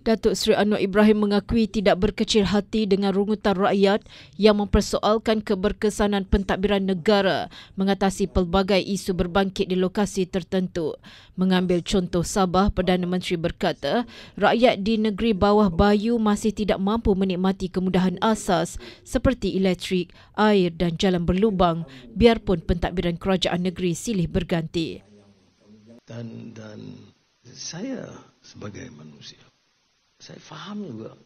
Datuk Seri Anwar Ibrahim mengakui tidak berkecil hati dengan rungutan rakyat yang mempersoalkan keberkesanan pentadbiran negara mengatasi pelbagai isu berbangkit di lokasi tertentu. Mengambil contoh Sabah, Perdana Menteri berkata, rakyat di negeri bawah bayu masih tidak mampu menikmati kemudahan asas seperti elektrik, air dan jalan berlubang biarpun pentadbiran kerajaan negeri silih berganti. Dan saya sebagai manusia, saya faham juga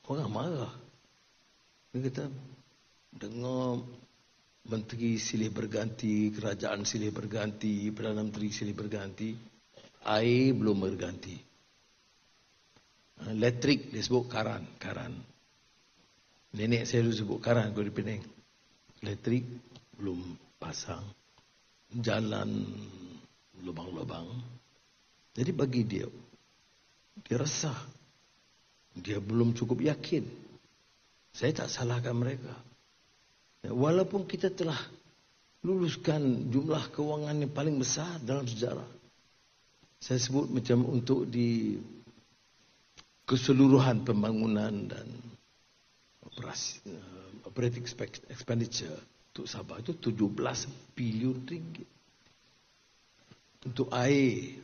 orang marah. Dia kata, dengar menteri silih berganti, kerajaan silih berganti, Perdana Menteri silih berganti, air belum berganti. Elektrik dia sebut karan. Nenek saya dulu sebut karan kalau di Penang. Elektrik belum pasang. Jalan lubang-lubang. Jadi bagi dia resah. Dia belum cukup yakin. Saya tak salahkan mereka. Walaupun kita telah luluskan jumlah kewangan yang paling besar dalam sejarah. Saya sebut macam untuk di keseluruhan pembangunan dan operating expenditure untuk Sabah itu 17 bilion ringgit. Untuk air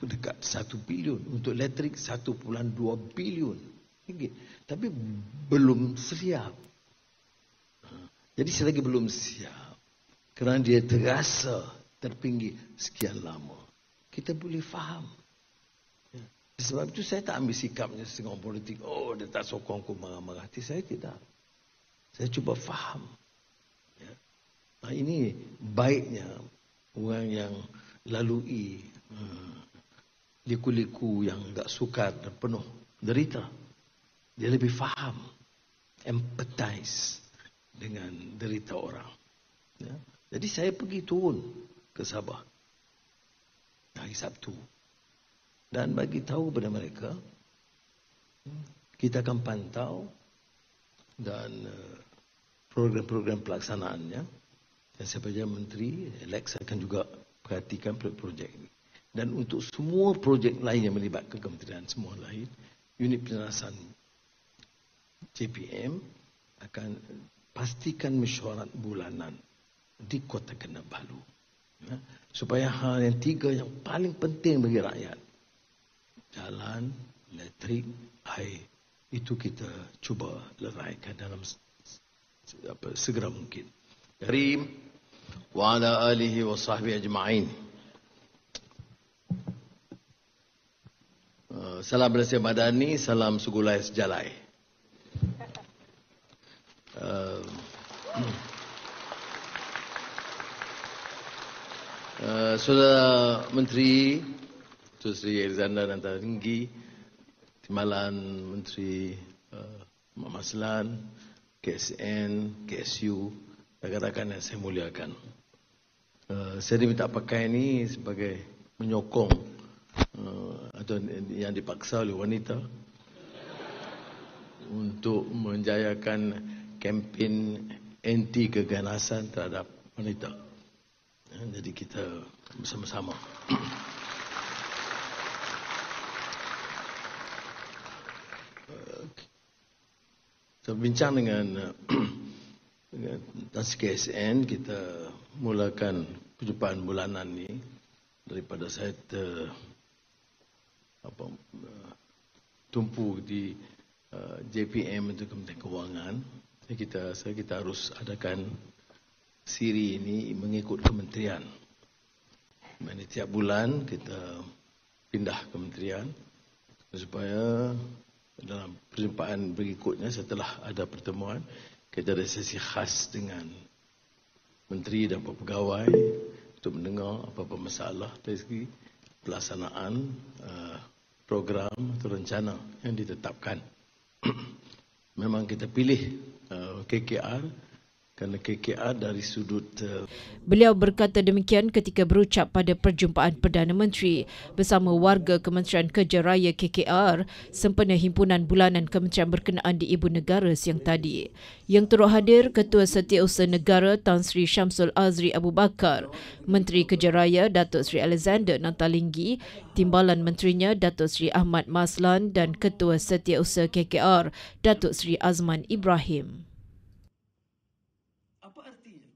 dekat 1 bilion, untuk elektrik 1.2 bilion ringgit. Tapi belum siap. Jadi selagi belum siap, kerana dia terasa terpinggir sekian lama, kita boleh faham. Sebab itu saya tak ambil sikapnya setengah politik. Oh, dia tak sokong aku marah-marah. Saya tidak. Saya cuba faham. Nah, ini baiknya orang yang lalui liku-liku yang agak sukar dan penuh derita. Dia lebih faham, empathize dengan derita orang. Jadi saya pergi turun ke Sabah hari Sabtu dan bagi tahu kepada mereka kita akan pantau dan program-program pelaksanaannya, dan saya percaya Menteri Alex akan juga perhatikan projek ini. Dan untuk semua projek lain yang melibatkan kementerian semua lain, unit penjelasan JPM akan pastikan mesyuarat bulanan di Kota Kinabalu. Supaya hal yang tiga yang paling penting bagi rakyat, jalan, elektrik, air, itu kita cuba leraikan dalam segera mungkin. Karim wa ala alihi wa sahbihi ajma'in. Salam Malaysia Madani, salam Sugulai Sejalai. Saudara Menteri Tun Sri Alexander Antara Tinggi, Timbalan Menteri Muhammad Maslan, KSN, KSU, rakan-rakan yang saya muliakan. Saya diminta pakai ini sebagai menyokong atau yang dipaksa oleh wanita untuk menjayakan kempen anti keganasan terhadap wanita. Jadi kita bersama-sama. Saya bincang dengan KSN, kita mulakan perjumpaan bulanan ini daripada saya tumpu di JPM untuk Kementerian Kewangan. Kita harus adakan siri ini mengikut kementerian. Tiap bulan kita pindah kementerian supaya dalam perjumpaan berikutnya setelah ada pertemuan, kita ada sesi khas dengan menteri dan pegawai untuk mendengar apa-apa masalah dari segi pelaksanaan program atau rencana yang ditetapkan. Memang kita pilih KKR Kerana KKR dari sudut Beliau berkata demikian ketika berucap pada perjumpaan Perdana Menteri bersama warga Kementerian Kerja Raya KKR sempena himpunan bulanan kementerian berkenaan di Ibu Negara siang tadi. Yang turut hadir Ketua Setiausaha Negara Tan Sri Syamsul Azri Abu Bakar, Menteri Kerja Raya Datuk Sri Alexander Nantalinggi, Timbalan Menterinya Datuk Sri Ahmad Maslan dan Ketua Setiausaha KKR Datuk Sri Azman Ibrahim. Apa artinya?